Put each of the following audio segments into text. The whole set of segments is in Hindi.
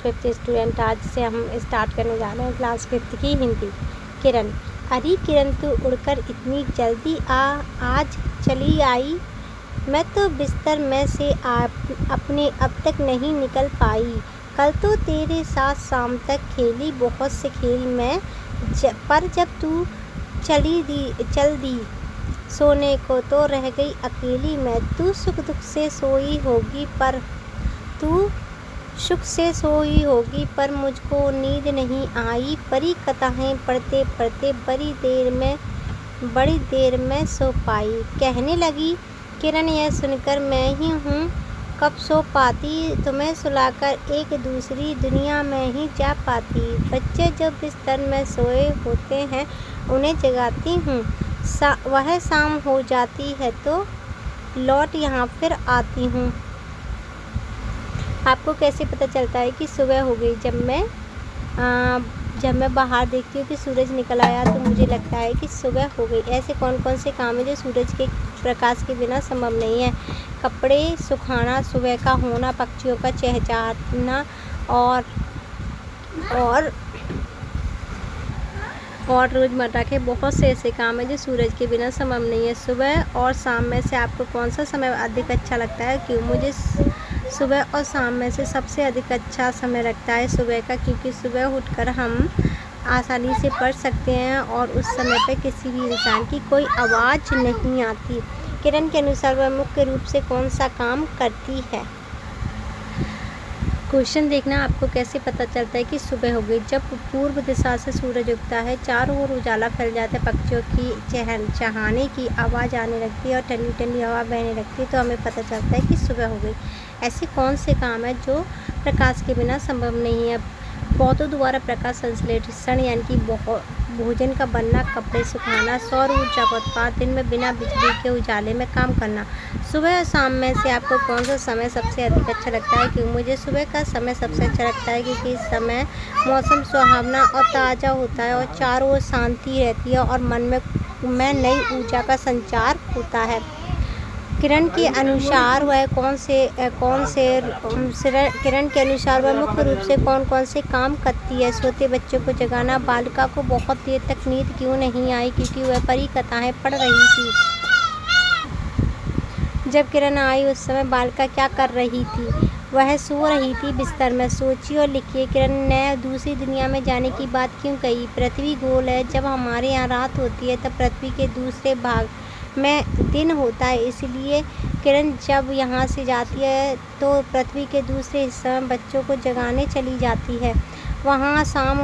Class 5th student. आज से हम स्टार्ट करने जा रहे हैं क्लास 5th की हिंदी। किरण। अरे किरण, तू उड़कर इतनी जल्दी आज चली आई। मैं तो बिस्तर में से अपने अब तक नहीं निकल पाई। कल तो तेरे साथ शाम तक खेली बहुत से खेल में, पर जब तू चल दी सोने को तो रह गई अकेली मैं। तू सुख से सोई होगी पर मुझको नींद नहीं आई। परी कथाएं पढ़ते पढ़ते बड़ी देर में सो पाई। कहने लगी किरण, यह सुनकर मैं ही हूँ, कब सो पाती, तुम्हें सुलाकर एक दूसरी दुनिया में ही जा पाती। बच्चे जब बिस्तर में सोए होते हैं उन्हें जगाती हूँ। वह शाम हो जाती है तो लौट यहाँ फिर आती हूँ। आपको कैसे पता चलता है कि सुबह हो गई? जब मैं बाहर देखती हूँ कि सूरज निकल आया तो मुझे लगता है कि सुबह हो गई। ऐसे कौन कौन से काम है जो सूरज के प्रकाश के बिना संभव नहीं है? कपड़े सुखाना, सुबह का होना, पक्षियों का चहचहाना और रोज़मर्रा के बहुत से ऐसे काम हैं जो सूरज के बिना संभव नहीं है। सुबह और शाम में से आपको कौन सा समय अधिक अच्छा लगता है? क्यों? मुझे सुबह और शाम में से सबसे अधिक अच्छा समय लगता है सुबह का, क्योंकि सुबह उठकर हम आसानी से पढ़ सकते हैं और उस समय पर किसी भी इंसान की कोई आवाज़ नहीं आती। किरण के अनुसार वह मुख्य रूप से कौन सा काम करती है? क्वेश्चन देखना। आपको कैसे पता चलता है कि सुबह हो गई? जब पूर्व दिशा से सूरज उगता है, चारों ओर उजाला फैल जाता है, पक्षियों की चहचहाने की आवाज़ आने लगती है और ठंडी ठंडी हवा बहने लगती है तो हमें पता चलता है कि सुबह हो गई। ऐसे कौन से काम हैं जो प्रकाश के बिना संभव नहीं है? पौधों द्वारा प्रकाश संश्लेषण यानी कि भोजन का बनना, कपड़े सुखाना, सौर ऊर्जा का उत्पादन, दिन में बिना बिजली के उजाले में काम करना। सुबह और शाम में से आपको कौन सा समय सबसे अधिक अच्छा लगता है? क्यों? मुझे सुबह का समय सबसे अच्छा लगता है क्योंकि इस समय मौसम सुहावना और ताज़ा होता है और चारों ओर शांति रहती है और मन में नई ऊर्जा का संचार होता है। किरण के अनुसार वह मुख्य रूप से कौन से काम करती है? सोते बच्चों को जगाना। बालिका को बहुत देर तक नींद क्यों नहीं आई? क्योंकि वह परी कथाएं पढ़ रही थी। जब किरण आई उस समय बालिका क्या कर रही थी? वह सो रही थी बिस्तर में। सोचिए और लिखिए, किरण ने दूसरी दुनिया में जाने की बात क्यों कही? पृथ्वी गोल है। जब हमारे यहाँ रात होती है तब पृथ्वी के दूसरे भाग में दिन होता है, इसलिए किरण जब यहाँ से जाती है तो पृथ्वी के दूसरे हिस्से में बच्चों को जगाने चली जाती है। वहाँ शाम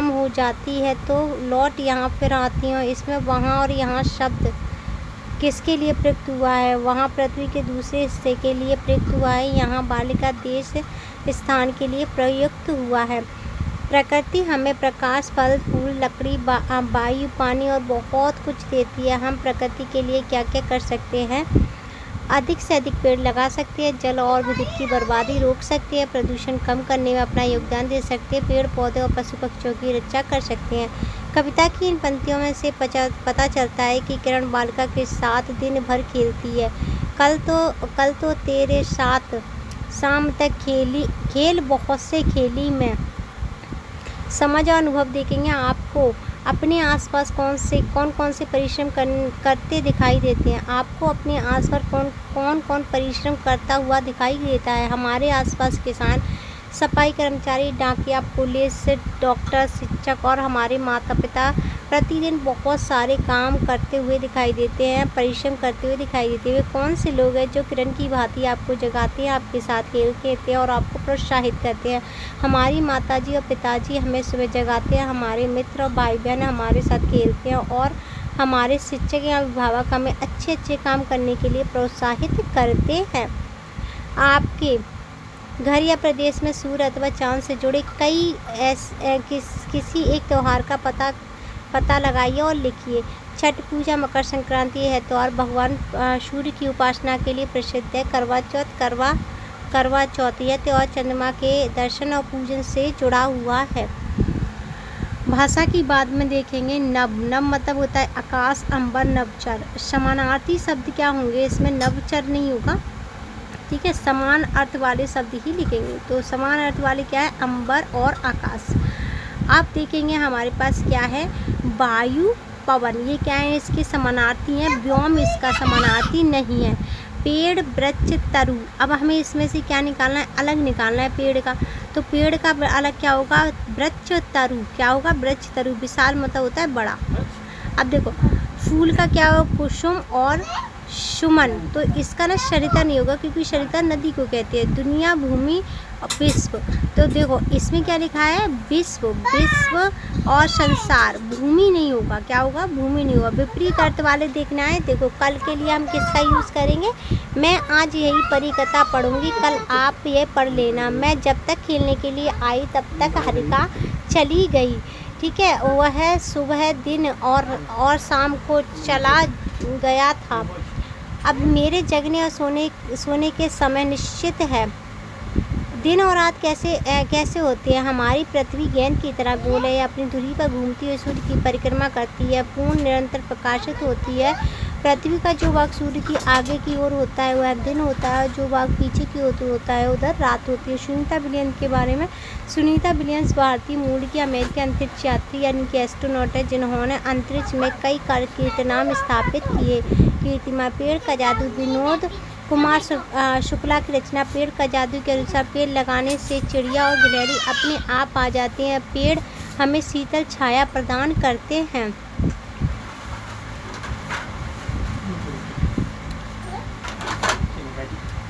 हो जाती है तो लौट यहाँ फिर आती हूँ। इसमें वहाँ और यहाँ शब्द किसके लिए प्रयुक्त हुआ है? वहाँ पृथ्वी के दूसरे हिस्से के लिए प्रयुक्त हुआ है, यहाँ बालिका देश स्थान के लिए प्रयुक्त हुआ है। प्रकृति हमें प्रकाश, फल फूल, लकड़ी, वायु, पानी और बहुत कुछ देती है। हम प्रकृति के लिए क्या क्या कर सकते हैं? अधिक से अधिक पेड़ लगा सकते हैं, जल और विद्युत की बर्बादी रोक सकते हैं, प्रदूषण कम करने में अपना योगदान दे सकते हैं, पेड़ पौधे और पशु पक्षियों की रक्षा कर सकते हैं। कविता की इन पंक्तियों में से पता चलता है कि किरण बालिका के साथ दिन भर खेलती है। कल तो तेरे साथ शाम तक खेल बहुत से खेली मैं। समझ और अनुभव देखेंगे। आपको अपने आसपास कौन कौन से परिश्रम करते दिखाई देते हैं? आपको अपने आसपास कौन परिश्रम करता हुआ दिखाई देता है? हमारे आसपास किसान, सफाई कर्मचारी, डाकिया, पुलिस, डॉक्टर, शिक्षक और हमारे माता पिता प्रतिदिन बहुत सारे काम करते हुए दिखाई देते हैं, परिश्रम करते हुए दिखाई देते हैं। वे कौन से लोग हैं जो किरण की भांति आपको जगाते हैं, आपके साथ खेल खेलते हैं और आपको प्रोत्साहित करते हैं? हमारी माताजी और पिताजी हमें सुबह जगाते हैं, हमारे मित्र और भाई बहन हमारे साथ खेलते हैं और हमारे शिक्षक या अभिभावक हमें अच्छे अच्छे काम करने के लिए प्रोत्साहित करते हैं। आपके घर या प्रदेश में सूर्य अथवा चाँद से जुड़े किसी एक त्यौहार का पता लगाइए और लिखिए। छठ पूजा, मकर संक्रांति है त्यौहार भगवान सूर्य की उपासना के लिए प्रसिद्ध है। करवा चौथ यह त्यौहार चंद्रमा के दर्शन और पूजन से जुड़ा हुआ है। भाषा की बाद में देखेंगे। नभ मतलब होता है आकाश, अंबर, नभचर। समानार्थी शब्द क्या होंगे? इसमें नभचर नहीं होगा, ठीक है, समान अर्थ वाले शब्द ही लिखेंगे। तो समान अर्थ वाले क्या है, अंबर और आकाश। आप देखेंगे हमारे पास क्या है, वायु पवन, ये क्या है, इसके समानार्थी हैं। व्योम इसका समानार्थी नहीं है। पेड़ वृक्ष तरु, अब हमें इसमें से क्या निकालना है, अलग निकालना है पेड़ का। तो पेड़ का अलग क्या होगा, वृक्ष तरु, क्या होगा, वृक्ष तरु। विशाल मतलब होता है बड़ा। अब देखो फूल का क्या होगा, कुसुम और सुमन, तो इसका ना सरिता नहीं होगा, क्योंकि सरिता नदी को कहते हैं। दुनिया, भूमि और विश्व, तो देखो इसमें क्या लिखा है, विश्व, विश्व और संसार, भूमि नहीं होगा, क्या होगा, भूमि नहीं होगा। विपरीत अर्थ वाले देखना है। देखो कल के लिए हम किसका यूज़ करेंगे, मैं आज यही परिकथा पढ़ूंगी, कल आप ये पढ़ लेना। मैं जब तक खेलने के लिए आई तब तक हरिका चली गई, ठीक है, वह सुबह दिन और शाम को चला गया था। अब मेरे जगने और सोने के समय निश्चित है। दिन और रात कैसे होते हैं, हमारी पृथ्वी गेंद की तरह गोल है, अपनी धुरी पर घूमती है, सूर्य की परिक्रमा करती है, पूर्ण निरंतर प्रकाशित होती है। पृथ्वी का जो भाग सूर्य की आगे की ओर होता है वह दिन होता है, जो भाग पीछे की ओर होता है उधर रात होती है। सुनीता विलियम्स के बारे में, सुनीता विलियम्स भारतीय मूल की अमेरिकी अंतरिक्ष यात्री यानी कि एस्ट्रोनॉट है, जिन्होंने अंतरिक्ष में कई कीर्तिनाम स्थापित किए। कीर्तिमान, पेड़ का जादू, विनोद कुमार शुक्ला की रचना। पेड़ का जादू के अनुसार पेड़ लगाने से चिड़िया और गिलहरी अपने आप आ जाते हैं। पेड़ हमें शीतल छाया प्रदान करते हैं।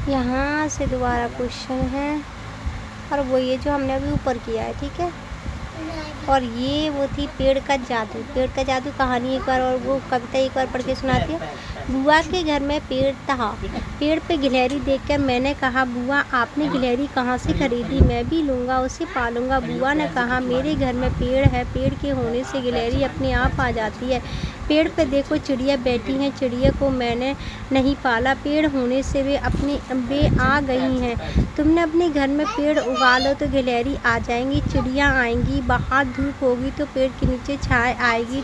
यहाँ से दोबारा क्वेश्चन है, और वो ये जो हमने अभी ऊपर किया है, ठीक है। और ये वो थी पेड़ का जादू। पेड़ का जादू कहानी एक बार और वो कविता एक बार पढ़ के सुनाती है। बुआ के घर में पेड़ था, पेड़ पे गिलहरी देखकर मैंने कहा, बुआ आपने गिलहरी कहाँ से खरीदी, मैं भी लूँगा, उसे पालूंगा। बुआ ने कहा, मेरे घर में पेड़ है, पेड़ के होने से गिलहरी अपने आप आ जाती है। पेड़ पे देखो चिड़िया बैठी हैं, चिड़िया को मैंने नहीं पाला, पेड़ होने से वे आ गई हैं। तुमने अपने घर में पेड़ उगा लो तो गिलहरी आ जाएंगी, चिड़िया आएंगी, बाहर धूप होगी तो पेड़ के नीचे छाया आएगी,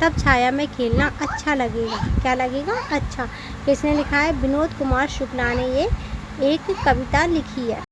तब छाया में खेलना अच्छा लगेगा। क्या लगेगा, अच्छा। किसने लिखा है, विनोद कुमार शुक्ला ने ये एक कविता लिखी है।